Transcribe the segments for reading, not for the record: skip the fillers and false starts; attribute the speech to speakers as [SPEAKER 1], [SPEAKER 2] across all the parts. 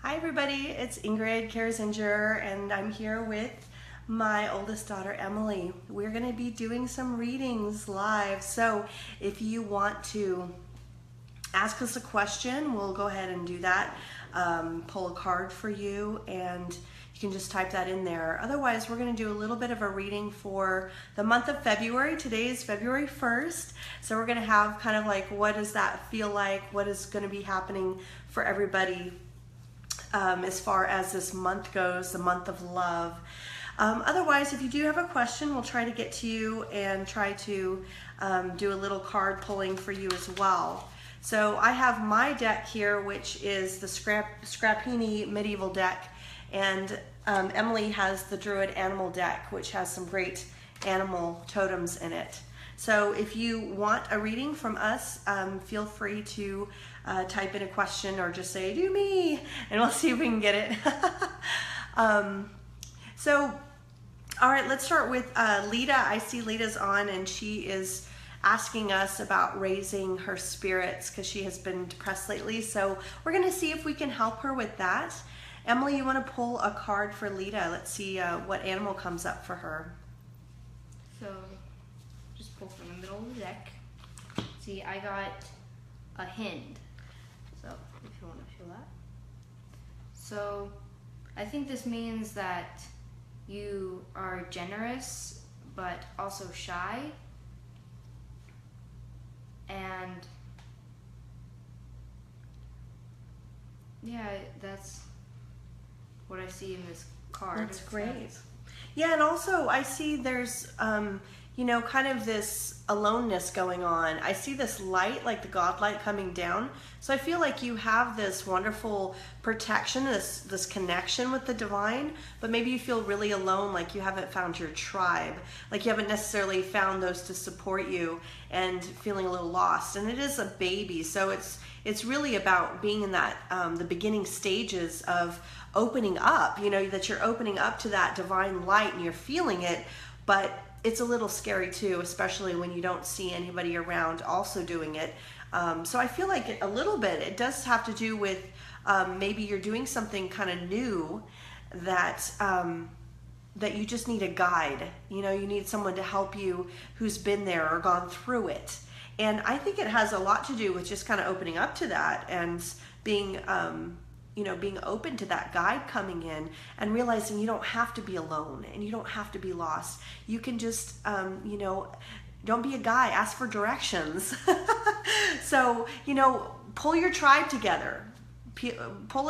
[SPEAKER 1] Hi everybody, it's Ingrid Kerzinger and I'm here with my oldest daughter Emily. We're going to be doing some readings live, so if you want to ask us a question, we'll go ahead and do that. Pull a card for you and you can just type that in there. Otherwise, we're going to do a little bit of a reading for the month of February. Today is February 1st, so we're going to have kind of like what does that feel like, what is going to be happening for everybody as far as this month goes, the month of love. Otherwise, if you do have a question, we'll try to get to you and try to do a little card pulling for you as well. So I have my deck here, which is the Scrapini Medieval deck, and Emily has the Druid Animal deck, which has some great animal totems in it. So if you want a reading from us, feel free to type in a question or just say, do me, and we'll see if we can get it. All right, let's start with Lita. I see Lita's on and she is asking us about raising her spirits because she has been depressed lately. So we're gonna see if we can help her with that. Emily, you wanna pull a card for Lita? Let's see what animal comes up for her.
[SPEAKER 2] So just pull from the middle of the deck. See, I got a hind. So if you want to feel that. So I think this means that you are generous but also shy. And yeah, that's what I see in this card.
[SPEAKER 1] That's great. Yeah, and also I see there's, you know, kind of this aloneness going on. I see this light, like the God light coming down. So I feel like you have this wonderful protection, this connection with the divine, but maybe you feel really alone, like you haven't found your tribe, like you haven't necessarily found those to support you and feeling a little lost. And it is a baby, so it's really about being in that, the beginning stages of opening up, you know, that you're opening up to that divine light and you're feeling it, but it's a little scary too, especially when you don't see anybody around also doing it. So I feel like a little bit, it does have to do with maybe you're doing something kind of new that that you just need a guide. You know, you need someone to help you who's been there or gone through it. And I think it has a lot to do with just kind of opening up to that and being you know, being open to that guide coming in and realizing you don't have to be alone and you don't have to be lost. You can just, you know, don't be a guy, ask for directions. So, you know, pull your tribe together, pull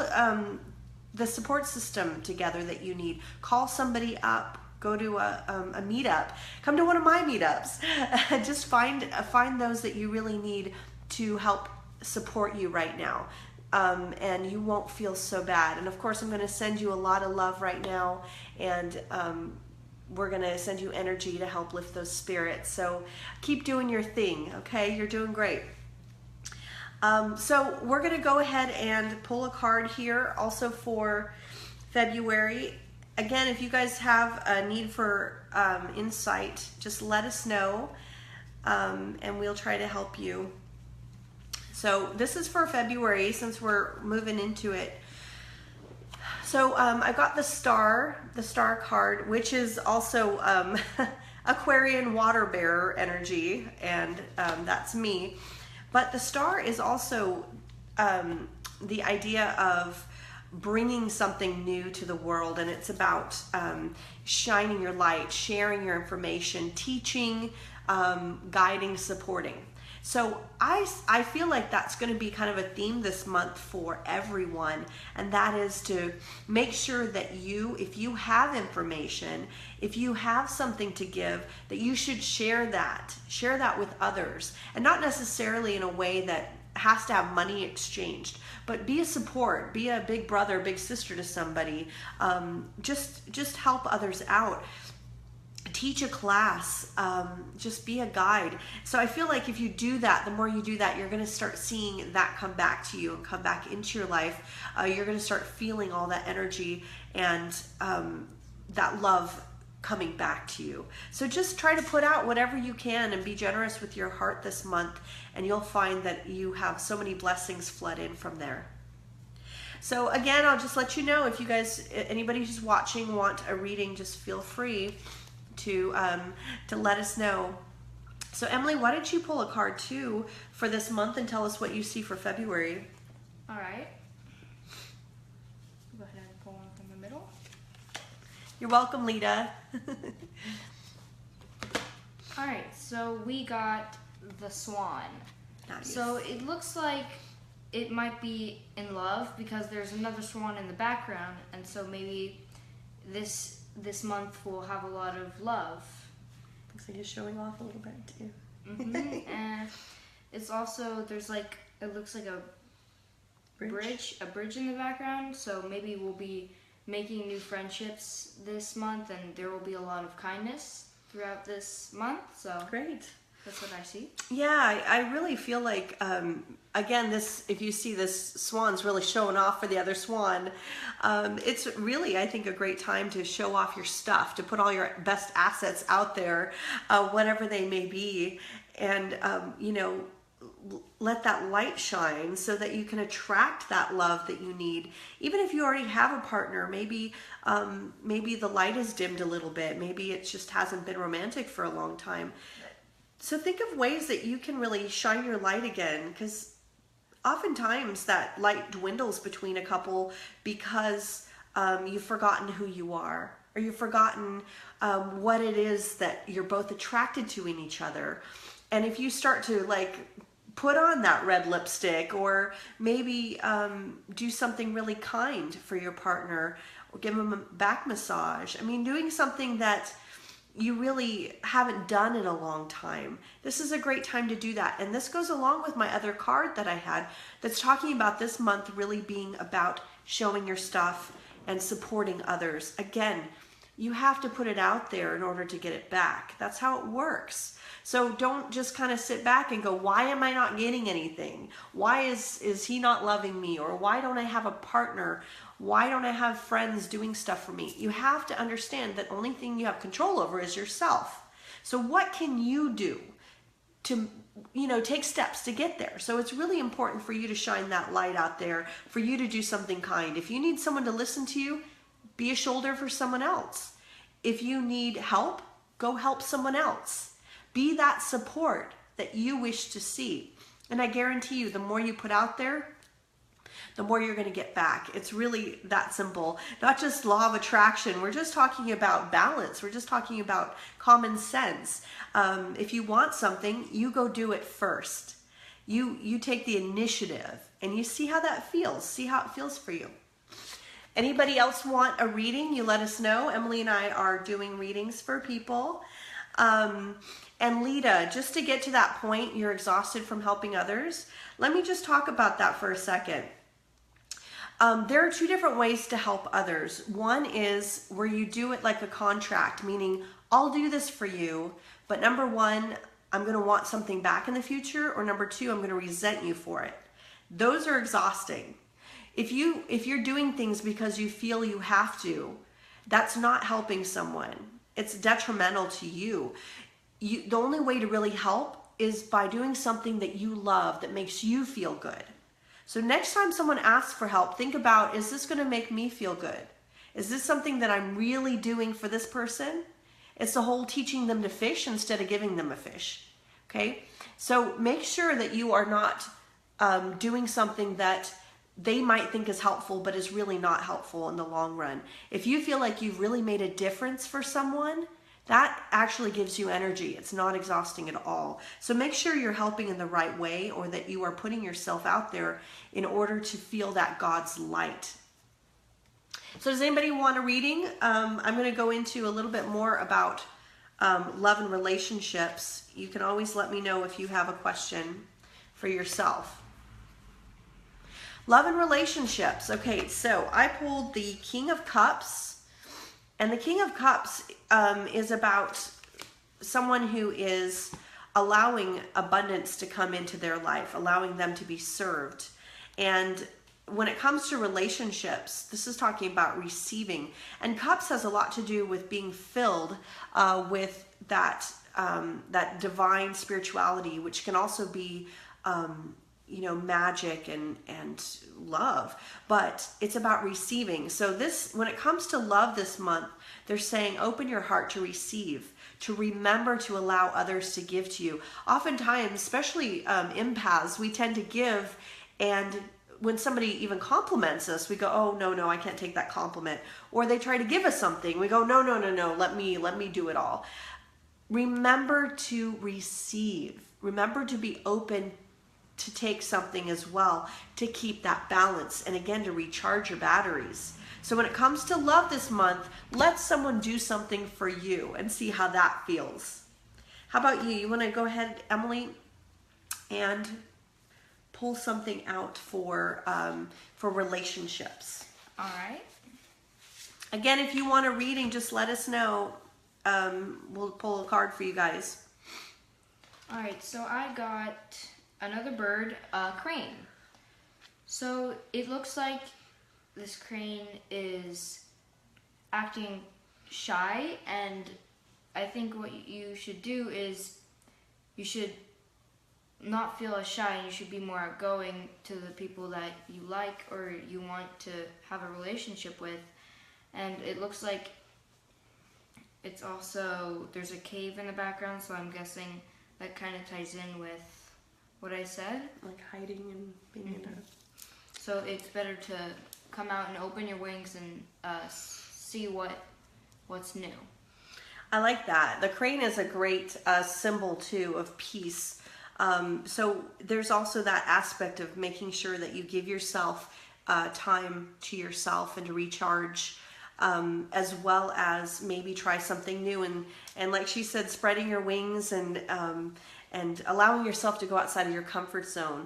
[SPEAKER 1] the support system together that you need. Call somebody up, go to a meetup, come to one of my meetups. Just find those that you really need to help support you right now. And you won't feel so bad. And of course, I'm going to send you a lot of love right now, and we're going to send you energy to help lift those spirits. So keep doing your thing, okay? You're doing great. So we're going to go ahead and pull a card here also for February. Again, if you guys have a need for insight, just let us know, and we'll try to help you. So this is for February since we're moving into it. So I got the star card, which is also Aquarian water bearer energy, and that's me. But the star is also the idea of bringing something new to the world, and it's about shining your light, sharing your information, teaching, guiding, supporting. So I feel like that's going to be kind of a theme this month for everyone, and that is to make sure that if you have information, if you have something to give, that you should share that with others, and not necessarily in a way that has to have money exchanged, but be a support, be a big brother, big sister to somebody. Just help others out. Teach a class, just be a guide. So I feel like if you do that, the more you do that, you're going to start seeing that come back to you and come back into your life. You're going to start feeling all that energy and that love coming back to you. So just try to put out whatever you can and be generous with your heart this month, and you'll find that you have so many blessings flood in from there. So again, I'll just let you know if you guys, anybody who's watching, want a reading, just feel free to let us know. So Emily, why don't you pull a card too for this month and tell us what you see for February?
[SPEAKER 2] All right. Go ahead and pull one from the middle.
[SPEAKER 1] You're welcome, Lita.
[SPEAKER 2] All right, so we got the Swan.
[SPEAKER 1] Nice.
[SPEAKER 2] So it looks like it might be in love because there's another swan in the background, and so maybe this month will have a lot of love.
[SPEAKER 1] Looks like he's showing off a little bit too.
[SPEAKER 2] And it's also, there's like, it looks like a bridge in the background, so maybe we'll be making new friendships this month, and there will be a lot of kindness throughout this month. So
[SPEAKER 1] great.
[SPEAKER 2] That's what I see.
[SPEAKER 1] Yeah, I really feel like, again, if you see this swan's really showing off for the other swan, it's really, I think, a great time to show off your stuff, to put all your best assets out there, whatever they may be, and, let that light shine so that you can attract that love that you need. Even if you already have a partner, maybe the light is dimmed a little bit. Maybe it just hasn't been romantic for a long time. So think of ways that you can really shine your light again, because oftentimes that light dwindles between a couple because you've forgotten who you are, or you've forgotten what it is that you're both attracted to in each other. And if you start to put on that red lipstick, or maybe do something really kind for your partner, or give them a back massage. I mean, doing something that you really haven't done in a long time. This is a great time to do that. And this goes along with my other card that I had that's talking about this month really being about showing your stuff and supporting others. Again, you have to put it out there in order to get it back. That's how it works. So don't just kind of sit back and go, why am I not getting anything? Why is he not loving me? Or why don't I have a partner? Why don't I have friends doing stuff for me? You have to understand that the only thing you have control over is yourself. So what can you do to, take steps to get there? So it's really important for you to shine that light out there, for you to do something kind. If you need someone to listen to you, be a shoulder for someone else. If you need help, go help someone else. Be that support that you wish to see. And I guarantee you, the more you put out there, the more you're going to get back. It's really that simple. Not just law of attraction. We're just talking about balance. We're just talking about common sense. If you want something, you go do it first. You take the initiative and you see how that feels. See how it feels for you. Anybody else want a reading? You let us know. Emily and I are doing readings for people. And Lita, just to get to that point, you're exhausted from helping others. Let me just talk about that for a second. There are two different ways to help others. One is where you do it like a contract, meaning I'll do this for you, but number one, I'm going to want something back in the future, or number two, I'm going to resent you for it. Those are exhausting. If you're doing things because you feel you have to, that's not helping someone. It's detrimental to you. The only way to really help is by doing something that you love, that makes you feel good. So next time someone asks for help, think about, is this going to make me feel good? Is this something that I'm really doing for this person? It's the whole teaching them to fish instead of giving them a fish. Okay? So make sure that you are not doing something that they might think is helpful, but is really not helpful in the long run. If you feel like you've really made a difference for someone, that actually gives you energy. It's not exhausting at all. So make sure you're helping in the right way, or that you are putting yourself out there in order to feel that God's light. So does anybody want a reading? I'm going to go into a little bit more about love and relationships. You can always let me know if you have a question for yourself. Love and relationships. Okay, so I pulled the King of Cups. And the King of Cups is about someone who is allowing abundance to come into their life, allowing them to be served. And when it comes to relationships, this is talking about receiving. And Cups has a lot to do with being filled with that divine spirituality, which can also be magic and love, but it's about receiving. So this, when it comes to love this month, they're saying open your heart to receive, to remember to allow others to give to you. Oftentimes, especially empaths, we tend to give, and when somebody even compliments us, we go, oh, no, I can't take that compliment. Or they try to give us something, we go, no, let me do it all. Remember to receive. Remember to be open to take something as well, to keep that balance, and again, to recharge your batteries. So when it comes to love this month, let someone do something for you and see how that feels. How about you? You want to go ahead, Emily, and pull something out for relationships?
[SPEAKER 2] All right.
[SPEAKER 1] Again, if you want a reading, just let us know. We'll pull a card for you guys.
[SPEAKER 2] All right, so I got another bird, a crane. So it looks like this crane is acting shy, and I think what you should do is you should not feel as shy, and you should be more outgoing to the people that you like or you want to have a relationship with. And it looks like it's also, there's a cave in the background, so I'm guessing that kind of ties in with what I said.
[SPEAKER 1] Like hiding and being in a...
[SPEAKER 2] So it's better to come out and open your wings and see what's new.
[SPEAKER 1] I like that. The crane is a great symbol too of peace. So there's also that aspect of making sure that you give yourself time to yourself and to recharge, as well as maybe try something new, and like she said, spreading your wings and allowing yourself to go outside of your comfort zone.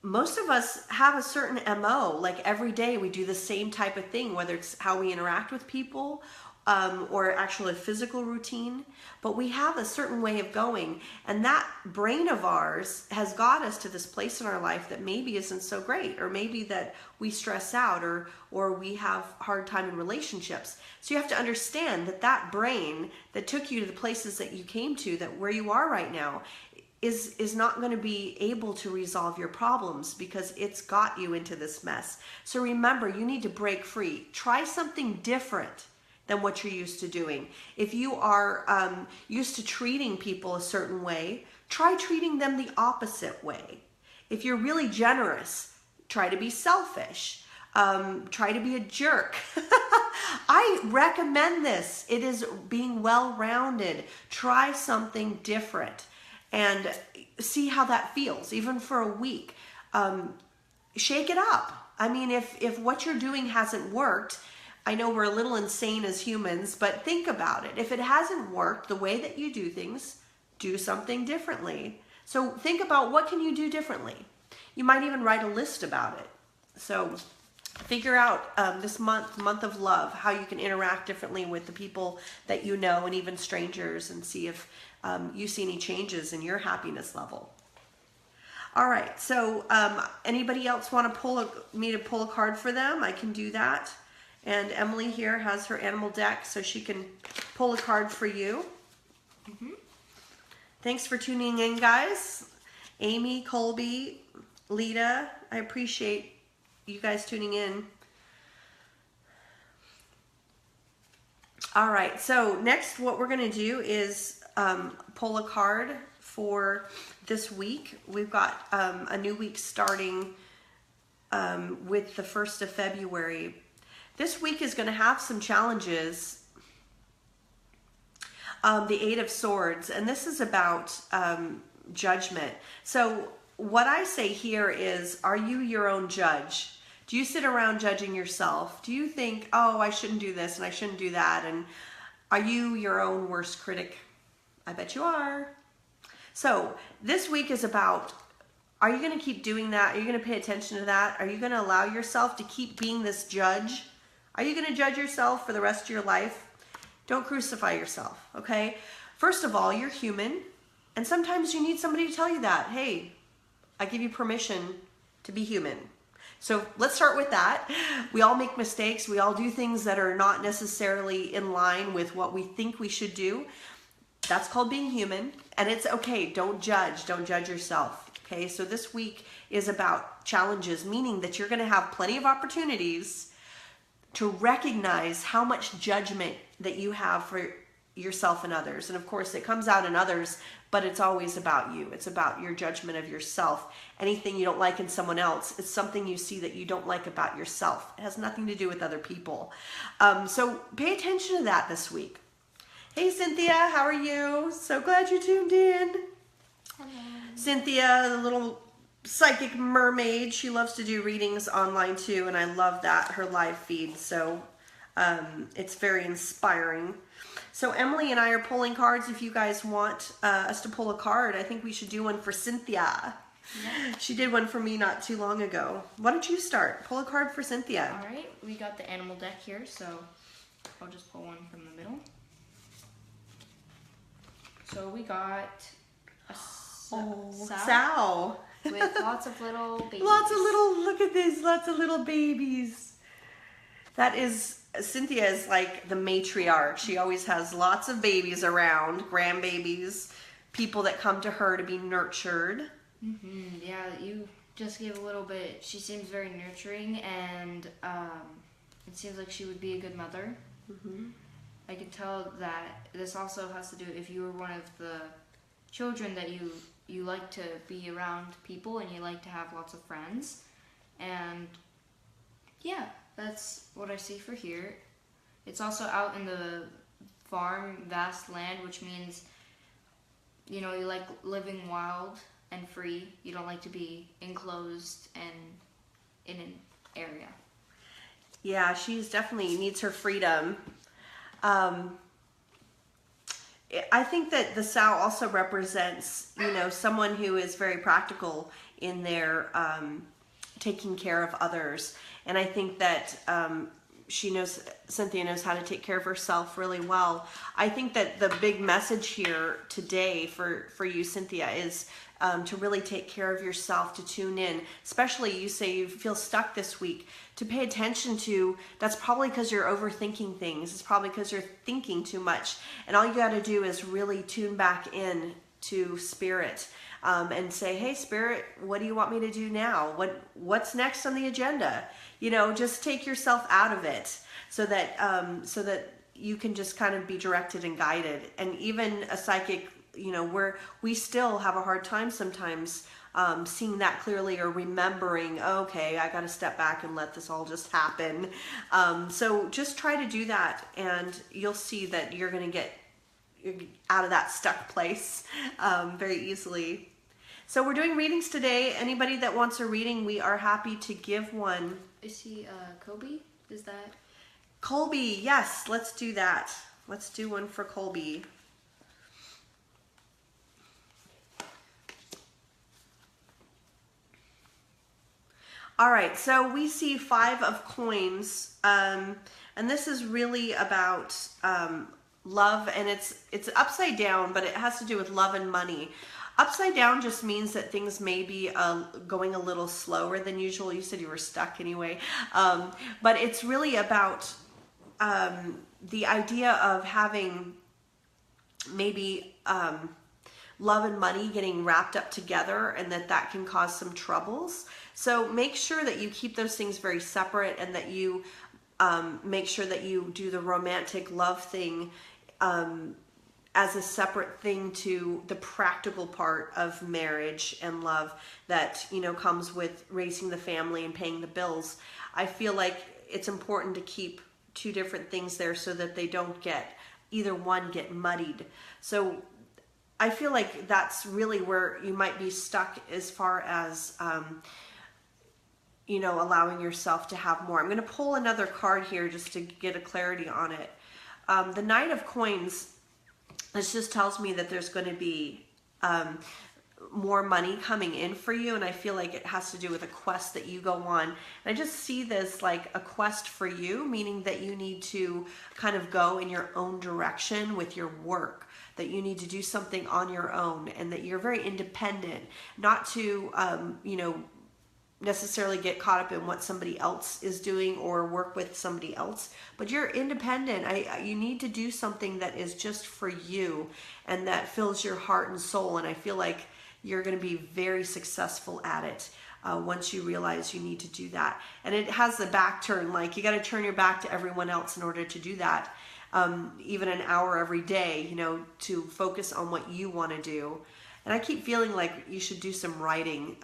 [SPEAKER 1] Most of us have a certain MO, like every day we do the same type of thing, whether it's how we interact with people or actually a physical routine, but we have a certain way of going, and that brain of ours has got us to this place in our life that maybe isn't so great, or maybe that we stress out, or we have hard time in relationships. So you have to understand that that brain that took you to the places that you came to, that where you are right now, is not going to be able to resolve your problems because it's got you into this mess. So remember, you need to break free. Try something different than what you're used to doing. If you are used to treating people a certain way, try treating them the opposite way. If you're really generous, try to be selfish. Try to be a jerk. I recommend this. It is being well-rounded. Try something different and see how that feels, even for a week. Shake it up. I mean, if what you're doing hasn't worked, I know we're a little insane as humans, but think about it. If it hasn't worked the way that you do things, do something differently. So think about, what can you do differently? You might even write a list about it. So figure out this month of love, how you can interact differently with the people that you know, and even strangers, and see if you see any changes in your happiness level. All right, so anybody else want to me to pull a card for them? I can do that. And Emily here has her animal deck, so she can pull a card for you. Thanks for tuning in, guys. Amy, Colby, Lita, I appreciate you guys tuning in. All right, so next what we're going to do is pull a card for this week. We've got a new week starting with the 1st of February. This week is going to have some challenges. The 8 of Swords, and this is about judgment. So what I say here is, are you your own judge? Do you sit around judging yourself? Do you think, oh, I shouldn't do this and I shouldn't do that? And are you your own worst critic? I bet you are. So this week is about, are you going to keep doing that? Are you going to pay attention to that? Are you going to allow yourself to keep being this judge? Are you going to judge yourself for the rest of your life? Don't crucify yourself, okay? First of all, you're human, and sometimes you need somebody to tell you that. Hey, I give you permission to be human. So let's start with that. We all make mistakes. We all do things that are not necessarily in line with what we think we should do. That's called being human, and it's okay. Don't judge yourself, Okay, so this week is about challenges, meaning that you're going to have plenty of opportunities to recognize how much judgment that you have for yourself and others. And of course, it comes out in others, but it's always about you. It's about your judgment of yourself. Anything you don't like in someone else, it's something you see that you don't like about yourself. It has nothing to do with other people. So pay attention to that this week. Hey, Cynthia, how are you? So glad you tuned in.
[SPEAKER 2] Hello.
[SPEAKER 1] Cynthia, the little psychic mermaid, she loves to do readings online too, and I love that, her live feed. So it's very inspiring. So Emily and I are pulling cards. If you guys want us to pull a card, I think we should do one for Cynthia.
[SPEAKER 2] Yeah.
[SPEAKER 1] She did one for me not too long ago. Why don't you start? Pull a card for Cynthia.
[SPEAKER 2] All right, we got the animal deck here, so I'll just pull one from the middle. So we got a
[SPEAKER 1] sow.
[SPEAKER 2] with lots of little babies.
[SPEAKER 1] Look at this, lots of little babies. That is, Cynthia is like the matriarch. She always has lots of babies around, grandbabies, people that come to her to be nurtured.
[SPEAKER 2] Yeah, you just gave a little bit. She seems very nurturing, and it seems like she would be a good mother. I can tell that this also has to do if you were one of the children that you like to be around people and you like to have lots of friends. And yeah, that's what I see for here. It's also out in the farm, vast land, which means, you know, you like living wild and free. You don't like to be enclosed and in an area.
[SPEAKER 1] Yeah, she's definitely needs her freedom. I think that the sow also represents, you know, someone who is very practical in their taking care of others. And I think that Cynthia knows how to take care of herself really well. I think that the big message here today for you, Cynthia, is to really take care of yourself, to tune in. Especially you say you feel stuck this week, to pay attention to, that's probably because you're overthinking things. It's probably because you're thinking too much. And all you got to do is really tune back in to Spirit and say, hey, Spirit, what do you want me to do now? What's next on the agenda? You know, just take yourself out of it so that you can just kind of be directed and guided. And even a psychic, you know, we still have a hard time sometimes seeing that clearly or remembering, okay, I got to step back and let this all just happen. So just try to do that, and you'll see that you're going to get out of that stuck place very easily. So we're doing readings today. Anybody that wants a reading, we are happy to give one.
[SPEAKER 2] Is he Kobe? Is that?
[SPEAKER 1] Colby, yes, let's do that. Let's do one for Colby. All right, so we see 5 of coins, and this is really about love, and it's upside down, but it has to do with love and money. Upside down just means that things may be going a little slower than usual. You said you were stuck anyway, but it's really about the idea of having maybe love and money getting wrapped up together, and that can cause some troubles. So make sure that you keep those things very separate, and that you make sure that you do the romantic love thing as a separate thing to the practical part of marriage and love that, you know, comes with raising the family and paying the bills. I feel like it's important to keep 2 different things there so that they don't either one get muddied. So I feel like that's really where you might be stuck as far as, you know, allowing yourself to have more. I'm going to pull another card here just to get a clarity on it. The Knight of Coins, this just tells me that there's going to be more money coming in for you, and I feel like it has to do with a quest that you go on. And I just see this like a quest for you, meaning that you need to kind of go in your own direction with your work, that you need to do something on your own, and that you're very independent, not to, you know, necessarily get caught up in what somebody else is doing or work with somebody else, but you're independent. You need to do something that is just for you and that fills your heart and soul. And I feel like you're going to be very successful at it once you realize you need to do that. And it has the back turn, like you got to turn your back to everyone else in order to do that. Even an hour every day, you know, to focus on what you want to do. And I keep feeling like you should do some writing.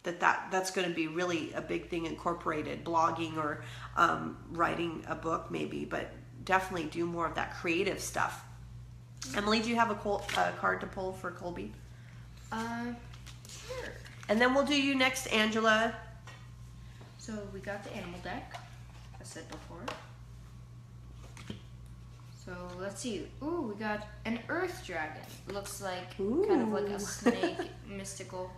[SPEAKER 1] That's going to be really a big thing incorporated, blogging or writing a book maybe, but definitely do more of that creative stuff. Emily, do you have a card to pull for Colby?
[SPEAKER 2] Sure.
[SPEAKER 1] And then we'll do you next, Angela.
[SPEAKER 2] So we got the animal deck, as I said before. So let's see. Ooh, we got an earth dragon. Looks like kind of like a snake, mystical.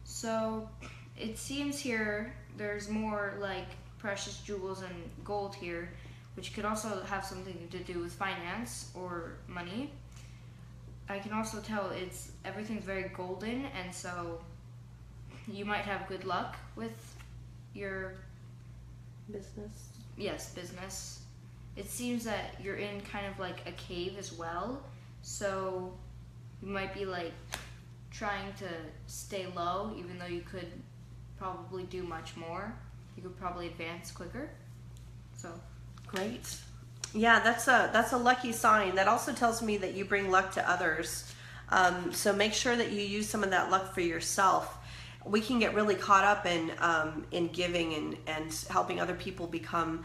[SPEAKER 2] So it seems here there's more like precious jewels and gold here, which could also have something to do with finance or money. I can also tell everything's very golden, and so you might have good luck with your
[SPEAKER 1] Business.
[SPEAKER 2] Yes, business. It seems that you're in kind of like a cave as well, so you might be like trying to stay low, even though you could probably do much more. You could probably advance quicker. So
[SPEAKER 1] Great. Yeah, that's a lucky sign. That also tells me that you bring luck to others. So make sure that you use some of that luck for yourself. We can get really caught up in giving and helping other people become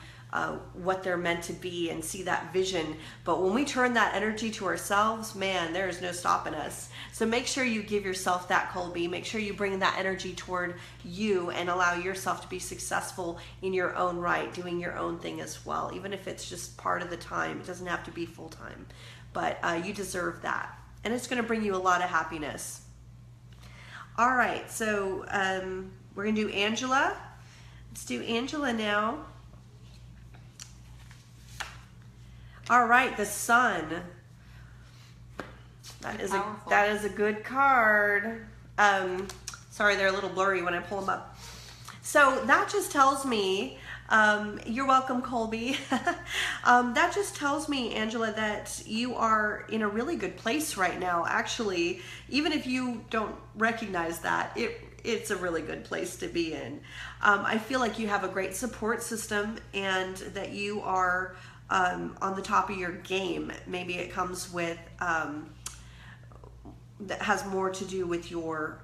[SPEAKER 1] what they're meant to be and see that vision. But when we turn that energy to ourselves, man, there is no stopping us. So make sure you give yourself that, Colby. Make sure you bring that energy toward you and allow yourself to be successful in your own right, doing your own thing as well, even if it's just part of the time. It doesn't have to be full time, but you deserve that. And it's going to bring you a lot of happiness. All right, so we're going to do Angela. Let's do Angela now. All right, the sun. That is a good card. Sorry, they're a little blurry when I pull them up. So that just tells me, you're welcome, Colby. That just tells me, Angela, that you are in a really good place right now. Actually, even if you don't recognize that, it's a really good place to be in. I feel like you have a great support system and that you are on the top of your game. Maybe it comes with that has more to do with your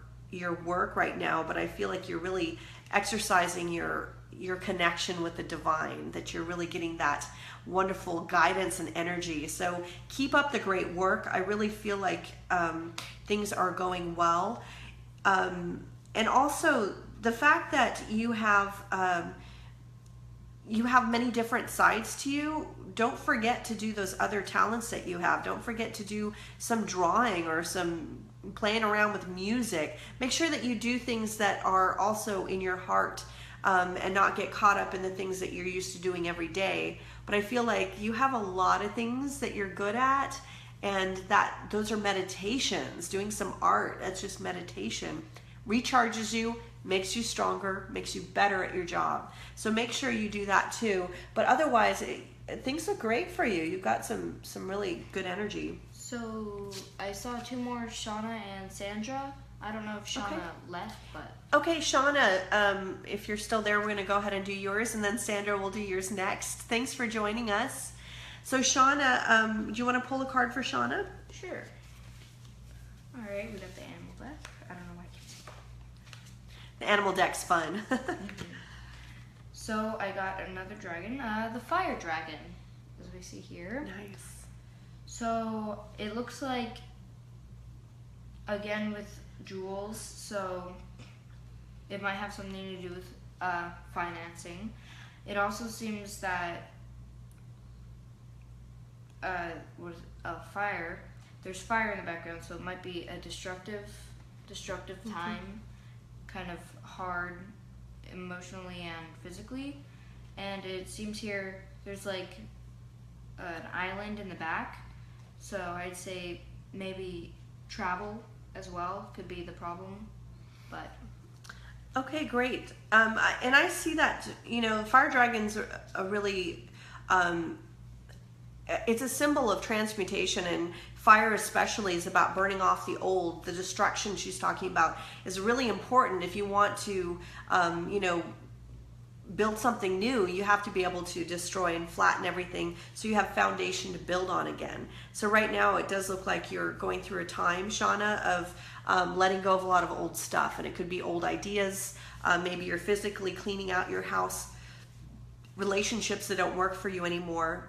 [SPEAKER 1] work right now, but I feel like you're really exercising your connection with the divine, that you're really getting that wonderful guidance and energy. So keep up the great work. I really feel like things are going well. And also the fact that you have many different sides to you. Don't forget to do those other talents that you have. Don't forget to do some drawing or some playing around with music. Make sure that you do things that are also in your heart, and not get caught up in the things that you're used to doing every day. But I feel like you have a lot of things that you're good at, and that those are meditations. Doing some art, that's just meditation. Recharges you, makes you stronger, makes you better at your job. So make sure you do that too. But otherwise, things look great for you. You've got some really good energy.
[SPEAKER 2] So I saw two more, Shauna and Sandra. I don't know if Shauna left, but...
[SPEAKER 1] Okay, Shauna, if you're still there, we're going to go ahead and do yours, and then Sandra will do yours next. Thanks for joining us. So Shauna, do you want to pull a card for Shauna?
[SPEAKER 2] Sure. All right, we got the animal deck. I don't know why I keep saying
[SPEAKER 1] The animal deck's fun.
[SPEAKER 2] So I got another dragon, the fire dragon, as we see here.
[SPEAKER 1] Nice.
[SPEAKER 2] So it looks like, again with jewels, so it might have something to do with financing. It also seems that fire. There's fire in the background, so it might be a destructive time, kind of hard emotionally and physically. And it seems here there's like an island in the back, so I'd say maybe travel as well could be the problem, but
[SPEAKER 1] Okay, great. And I see that, fire dragons are a really it's a symbol of transmutation, and fire especially is about burning off the old. The destruction she's talking about is really important. If you want to, build something new, you have to be able to destroy and flatten everything so you have foundation to build on again. So right now it does look like you're going through a time, Shauna, of letting go of a lot of old stuff, and it could be old ideas. Maybe you're physically cleaning out your house, relationships that don't work for you anymore,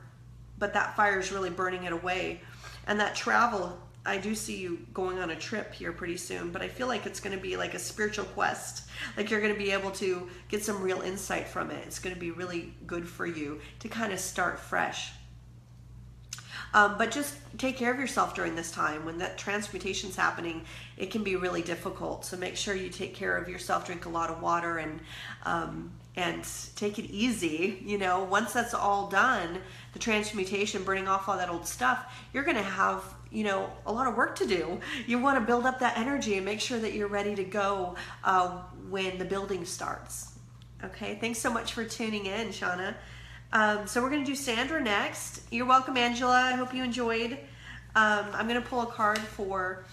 [SPEAKER 1] but that fire is really burning it away. And that travel, I do see you going on a trip here pretty soon, but I feel like it's going to be like a spiritual quest. Like you're going to be able to get some real insight from it. It's going to be really good for you to kind of start fresh. But just take care of yourself during this time. When that transmutation's happening, it can be really difficult. So make sure you take care of yourself, drink a lot of water, and take it easy. Once that's all done, the transmutation, burning off all that old stuff, you're going to have, a lot of work to do. You want to build up that energy and make sure that you're ready to go when the building starts. Okay, thanks so much for tuning in, Shauna. So we're going to do Sandra next. You're welcome, Angela. I hope you enjoyed. I'm going to pull a card for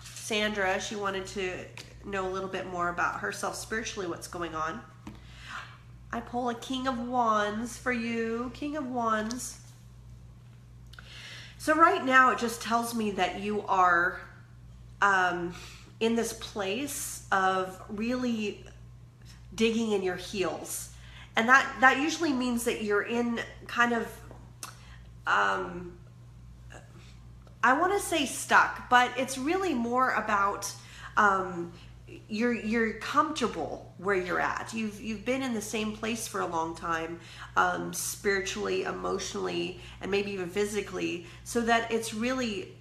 [SPEAKER 1] Sandra. She wanted to know a little bit more about herself spiritually, what's going on. I pull a King of Wands for you. King of Wands. So right now it just tells me that you are in this place of really digging in your heels. And that usually means that you're in kind of, I want to say stuck, but it's really more about you're comfortable where you're at. You've been in the same place for a long time, spiritually, emotionally, and maybe even physically, so that it's really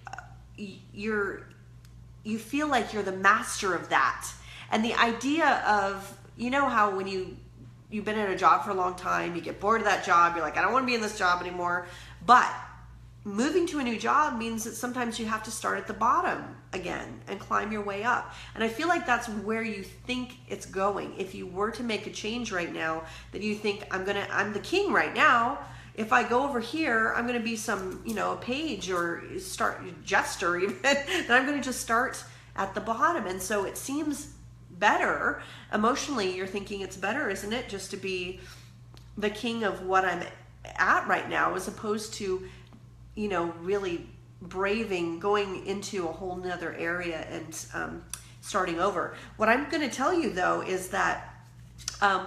[SPEAKER 1] you feel like you're the master of that. And the idea of, how when you've been in a job for a long time, you get bored of that job, you're like, I don't want to be in this job anymore. But moving to a new job means that sometimes you have to start at the bottom again and climb your way up. And I feel like that's where you think it's going. If you were to make a change right now, that you think, I'm the king right now. If I go over here, I'm going to be some, a page or start jester even, then I'm going to just start at the bottom. And so it seems better emotionally. You're thinking it's better, isn't it, just to be the king of what I'm at right now, as opposed to really braving going into a whole nother area and starting over. What I'm going to tell you though is that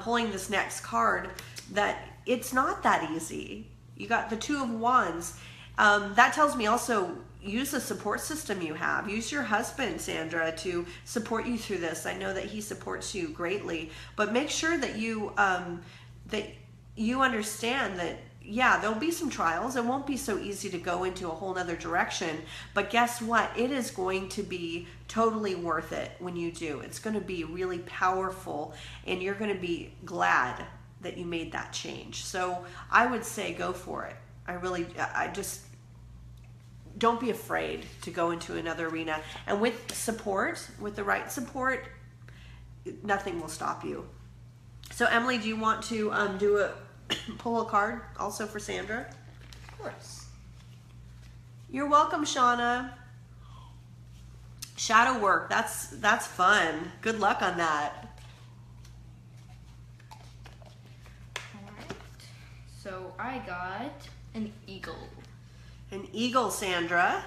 [SPEAKER 1] pulling this next card, that it's not that easy. You got the Two of Wands. That tells me also use the support system you have. Use your husband, Sandra, to support you through this. I know that he supports you greatly, but make sure that you understand that, yeah, there'll be some trials. It won't be so easy to go into a whole nother direction, but guess what? It is going to be totally worth it when you do. It's going to be really powerful, and you're going to be glad that you made that change. So I would say go for it. I just don't be afraid to go into another arena. And with support, with the right support, nothing will stop you. So Emily, do you want to pull a card also for Sandra?
[SPEAKER 2] Of course.
[SPEAKER 1] You're welcome, Shauna. Shadow work, that's fun. Good luck on that.
[SPEAKER 2] Alright. So I got an eagle.
[SPEAKER 1] An eagle, Sandra.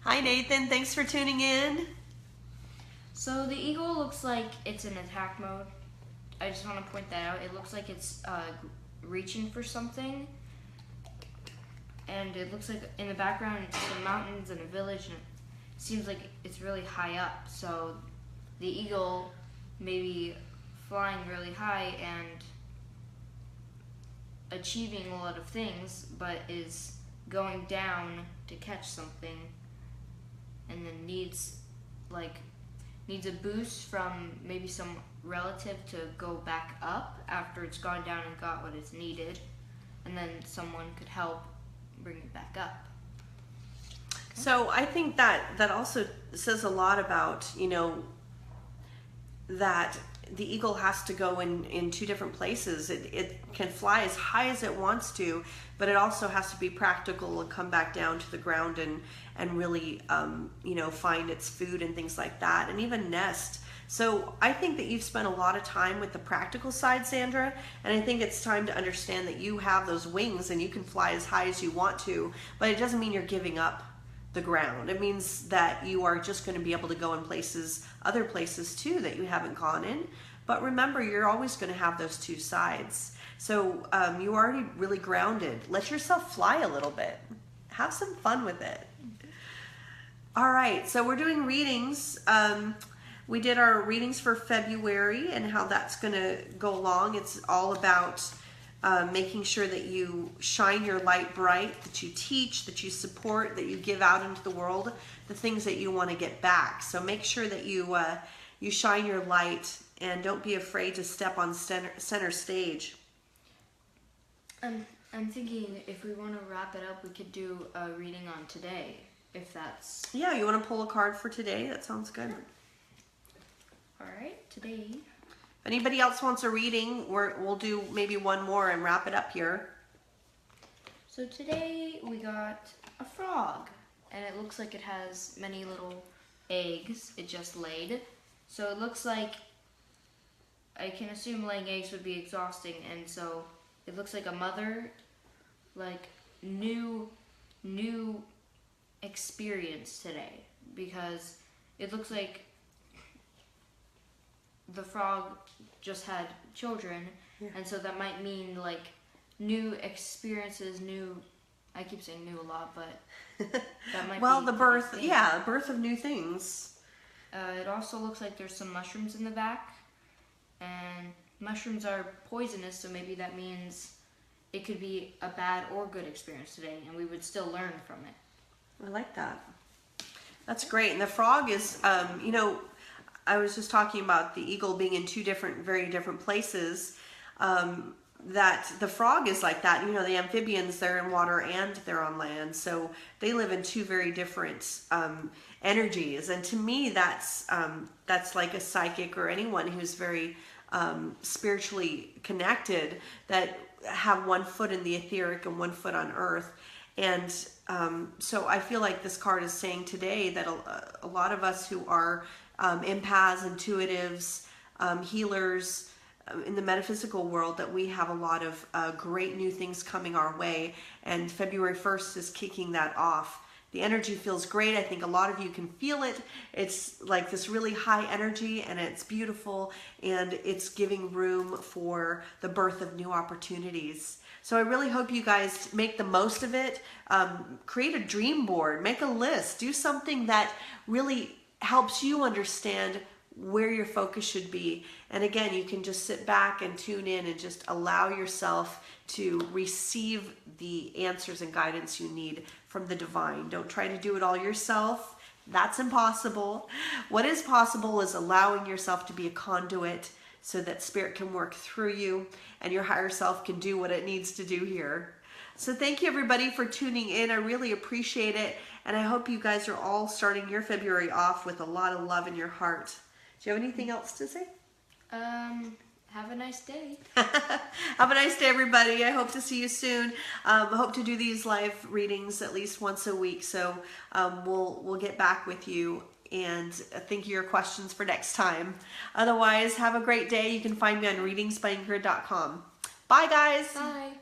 [SPEAKER 1] Hi, Nathan. Thanks for tuning in.
[SPEAKER 2] So the eagle looks like it's in attack mode. I just want to point that out. It looks like it's reaching for something. And it looks like in the background it's some mountains and a village, and it seems like it's really high up. So the eagle may be flying really high and achieving a lot of things, but is going down to catch something, and then needs a boost from maybe some relative to go back up after it's gone down and got what it's needed, and then someone could help bring it back up.
[SPEAKER 1] So I think that also says a lot about, that the eagle has to go in two different places. It can fly as high as it wants to, but it also has to be practical and come back down to the ground and really, find its food and things like that, and even nest. So I think that you've spent a lot of time with the practical side, Sandra, and I think it's time to understand that you have those wings and you can fly as high as you want to, but it doesn't mean you're giving up the ground. It means that you are just going to be able to go in other places too that you haven't gone in. But remember, you're always going to have those two sides. So you are already really grounded. Let yourself fly a little bit. Have some fun with it. All right, so we're doing readings. We did our readings for February and how that's going to go along. It's all about making sure that you shine your light bright, that you teach, that you support, that you give out into the world the things that you want to get back. So make sure that you shine your light and don't be afraid to step on center stage.
[SPEAKER 2] I'm thinking if we want to wrap it up, we could do a reading on today, if that's...
[SPEAKER 1] Yeah, you want to pull a card for today? That sounds good.
[SPEAKER 2] All right, today...
[SPEAKER 1] If anybody else wants a reading, we'll do maybe one more and wrap it up here.
[SPEAKER 2] So today we got a frog, and it looks like it has many little eggs it just laid. So it looks like, I can assume laying eggs would be exhausting, and so it looks like a mother, like new experience today, because it looks like the frog just had children, and so that might mean like new experiences, I keep saying new a lot, but that might
[SPEAKER 1] well,
[SPEAKER 2] be
[SPEAKER 1] the birth of new things.
[SPEAKER 2] It also looks like there's some mushrooms in the back, and mushrooms are poisonous, so maybe that means it could be a bad or good experience today, and we would still learn from it.
[SPEAKER 1] I like that. That's great. And the frog is, I was just talking about the eagle being in two very different places. That the frog is like that. The amphibians, they're in water and they're on land. So they live in two very different energies. And to me, that's like a psychic or anyone who's very spiritually connected, that have one foot in the etheric and one foot on earth. And so I feel like this card is saying today that a lot of us who are empaths, intuitives, healers in the metaphysical world, that we have a lot of great new things coming our way, and February 1st is kicking that off. The energy feels great. I think a lot of you can feel it. It's like this really high energy, and it's beautiful, and it's giving room for the birth of new opportunities. So I really hope you guys make the most of it. Create a dream board, make a list, do something that really helps you understand where your focus should be. And again, you can just sit back and tune in and just allow yourself to receive the answers and guidance you need from the divine. Don't try to do it all yourself. That's impossible. What is possible is allowing yourself to be a conduit so that spirit can work through you and your higher self can do what it needs to do here. So thank you everybody for tuning in. I really appreciate it. And I hope you guys are all starting your February off with a lot of love in your heart. Do you have anything else to say?
[SPEAKER 2] Have a nice day.
[SPEAKER 1] Have a nice day, everybody. I hope to see you soon. I hope to do these live readings at least once a week. So we'll get back with you and think of your questions for next time. Otherwise, have a great day. You can find me on readingsbyingrid.com. Bye, guys.
[SPEAKER 2] Bye.